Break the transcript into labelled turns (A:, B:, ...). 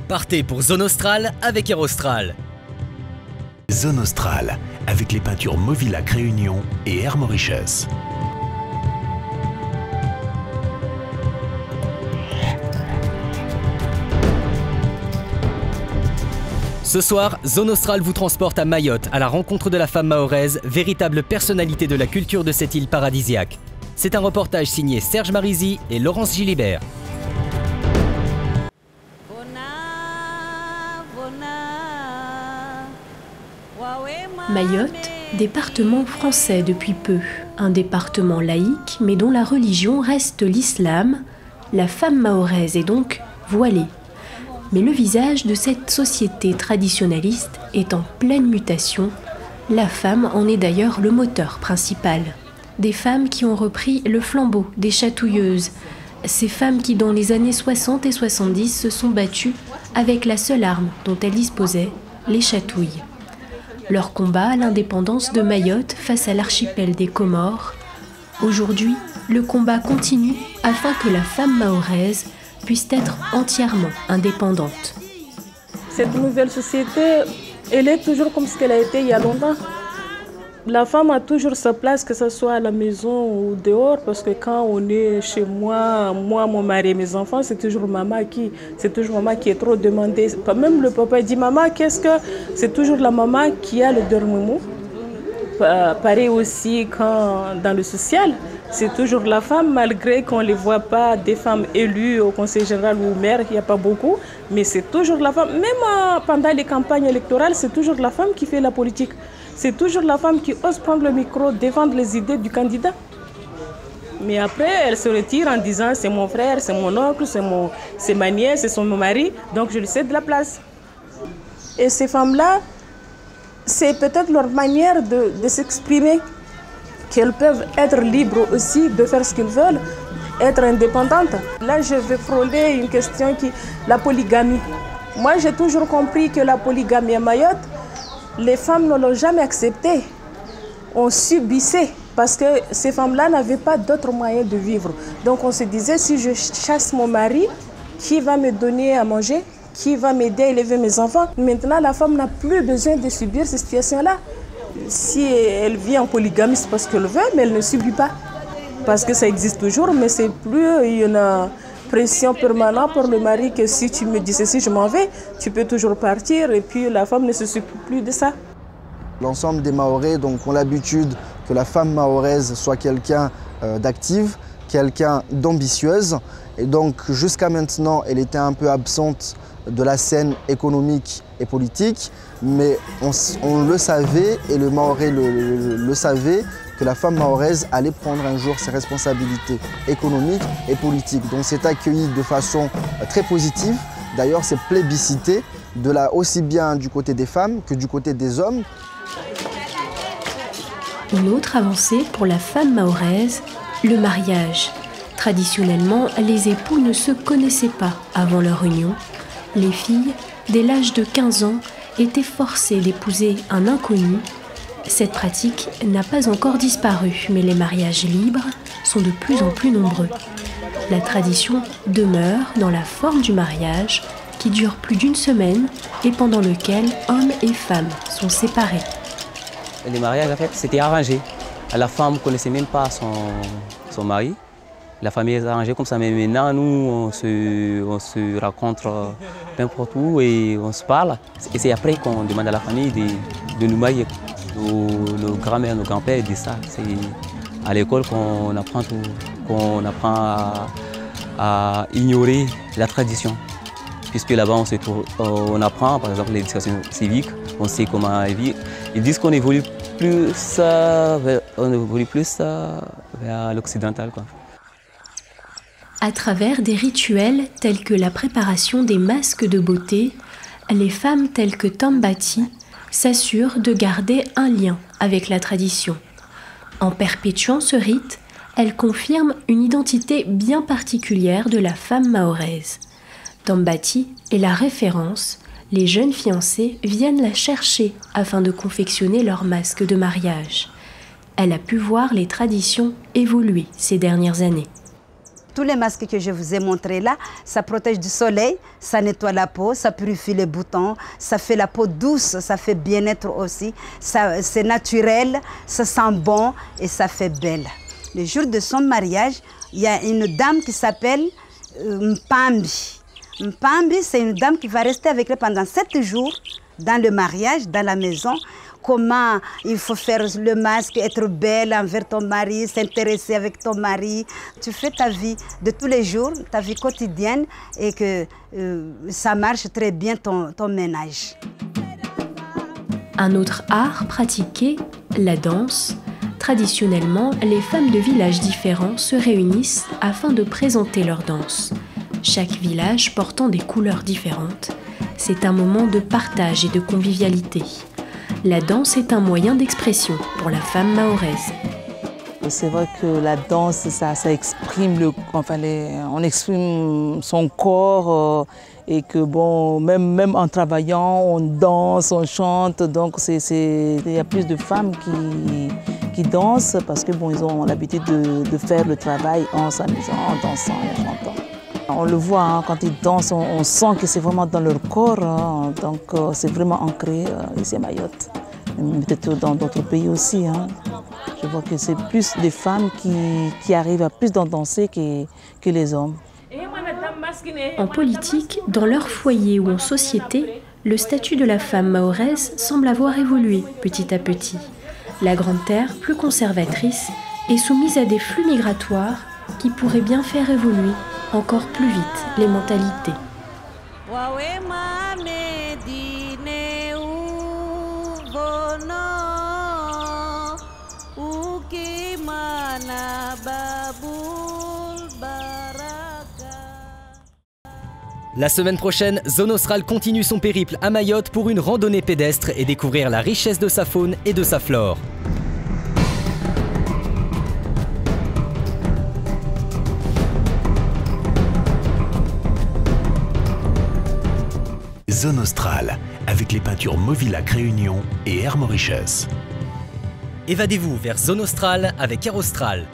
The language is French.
A: Partez pour Zone Australe avec Aerostral.
B: Zone Australe, avec les peintures Movilac Réunion et Air Mauritius.
A: Ce soir, Zone Australe vous transporte à Mayotte, à la rencontre de la femme mahoraise, véritable personnalité de la culture de cette île paradisiaque. C'est un reportage signé Serge Marisy et Laurence Gilibert.
C: Mayotte, département français depuis peu, un département laïque mais dont la religion reste l'islam, la femme mahoraise est donc voilée. Mais le visage de cette société traditionnaliste est en pleine mutation. La femme en est d'ailleurs le moteur principal. Des femmes qui ont repris le flambeau des chatouilleuses. Ces femmes qui, dans les années 60 et 70, se sont battues avec la seule arme dont elles disposaient, les chatouilles. Leur combat à l'indépendance de Mayotte face à l'archipel des Comores. Aujourd'hui, le combat continue afin que la femme mahoraise puisse être entièrement indépendante.
D: Cette nouvelle société, elle est toujours comme ce qu'elle a été il y a longtemps. La femme a toujours sa place, que ce soit à la maison ou dehors, parce que quand on est chez moi, mon mari et mes enfants, c'est toujours maman qui est trop demandée. Même le papa dit maman, qu'est-ce que... C'est toujours la maman qui a le dernier mot. Pareil aussi quand dans le social, c'est toujours la femme, malgré qu'on ne les voit pas, des femmes élues au conseil général ou au maire, il n'y a pas beaucoup, mais c'est toujours la femme. Même pendant les campagnes électorales, c'est toujours la femme qui fait la politique. C'est toujours la femme qui ose prendre le micro, défendre les idées du candidat. Mais après, elle se retire en disant c'est mon frère, c'est mon oncle, c'est ma nièce, c'est mon mari, donc je lui cède de la place. Et ces femmes-là, c'est peut-être leur manière de s'exprimer, qu'elles peuvent être libres aussi de faire ce qu'elles veulent, être indépendantes. Là, je vais frôler une question la polygamie. Moi, j'ai toujours compris que la polygamie à Mayotte, les femmes ne l'ont jamais acceptée. On subissait parce que ces femmes-là n'avaient pas d'autres moyens de vivre. Donc on se disait, si je chasse mon mari, qui va me donner à manger? Qui va m'aider à élever mes enfants? Maintenant, la femme n'a plus besoin de subir ces situations-là. Si elle vit en polygamie, c'est parce qu'elle veut, mais elle ne subit pas. Parce que ça existe toujours, mais c'est plus une pression permanente pour le mari que si tu me dis ceci, je m'en vais, tu peux toujours partir et puis la femme ne se s'occupe plus de ça.
E: L'ensemble des Mahorais ont l'habitude que la femme mahoraise soit quelqu'un d'active, quelqu'un d'ambitieuse. Et donc jusqu'à maintenant, elle était un peu absente de la scène économique et politique, mais on le savait et le Mahorais le savait, que la femme mahoraise allait prendre un jour ses responsabilités économiques et politiques. Donc c'est accueilli de façon très positive. D'ailleurs, c'est plébiscité aussi bien du côté des femmes que du côté des hommes.
C: Une autre avancée pour la femme mahoraise, le mariage. Traditionnellement, les époux ne se connaissaient pas avant leur union. Les filles, dès l'âge de 15 ans, étaient forcées d'épouser un inconnu. Cette pratique n'a pas encore disparu, mais les mariages libres sont de plus en plus nombreux. La tradition demeure dans la forme du mariage qui dure plus d'une semaine et pendant lequel hommes et femmes sont séparés.
F: Les mariages, en fait, c'était arrangé. La femme ne connaissait même pas son mari. La famille est arrangée comme ça, mais maintenant, nous, on se rencontre n'importe où et on se parle. Et c'est après qu'on demande à la famille de nous marier. Nos grands-mères, nos grands-pères disent ça. C'est à l'école qu'on apprend à ignorer la tradition. Puisque là-bas, on apprend, par exemple, l'éducation civique, on sait comment vivre. Ils disent qu'on évolue plus vers l'occidental, quoi.
C: À travers des rituels tels que la préparation des masques de beauté, les femmes telles que Tambati s'assurent de garder un lien avec la tradition. En perpétuant ce rite, elles confirment une identité bien particulière de la femme mahoraise. Tambati est la référence. Les jeunes fiancées viennent la chercher afin de confectionner leur masque de mariage. Elle a pu voir les traditions évoluer ces dernières années.
G: tous les masques que je vous ai montrés là, ça protège du soleil, ça nettoie la peau, ça purifie les boutons, ça fait la peau douce, ça fait bien-être aussi. C'est naturel, ça sent bon et ça fait belle. Le jour de son mariage, il y a une dame qui s'appelle Mpambi. Mpambi, c'est une dame qui va rester avec elle pendant 7 jours dans le mariage, dans la maison. Comment il faut faire le masque, être belle envers ton mari, s'intéresser avec ton mari. Tu fais ta vie de tous les jours, ta vie quotidienne et que ça marche très bien ton ménage.
C: Un autre art pratiqué, la danse. Traditionnellement, les femmes de villages différents se réunissent afin de présenter leur danse. Chaque village portant des couleurs différentes. C'est un moment de partage et de convivialité. La danse est un moyen d'expression pour la femme mahoraise.
H: C'est vrai que la danse, ça exprime, on exprime son corps et que bon, même en travaillant, on danse, on chante. Donc il y a plus de femmes qui dansent parce que bon, ils ont l'habitude de faire le travail en s'amusant, en dansant et en chantant. On le voit, hein, quand ils dansent, on sent que c'est vraiment dans leur corps, hein, donc c'est vraiment ancré ici à Mayotte. Peut-être dans d'autres pays aussi. Hein. Je vois que c'est plus des femmes qui arrivent à plus danser que les hommes.
C: En politique, dans leur foyer ou en société, le statut de la femme mahoraise semble avoir évolué petit à petit. La Grande Terre, plus conservatrice, est soumise à des flux migratoires qui pourraient bien faire évoluer encore plus vite les mentalités.
A: La semaine prochaine, Zone Australe continue son périple à Mayotte pour une randonnée pédestre et découvrir la richesse de sa faune et de sa flore.
B: Zone Australe, avec les peintures Movilac Réunion et Air Mauritius.
A: Évadez-vous vers Zone Australe avec Air Austral.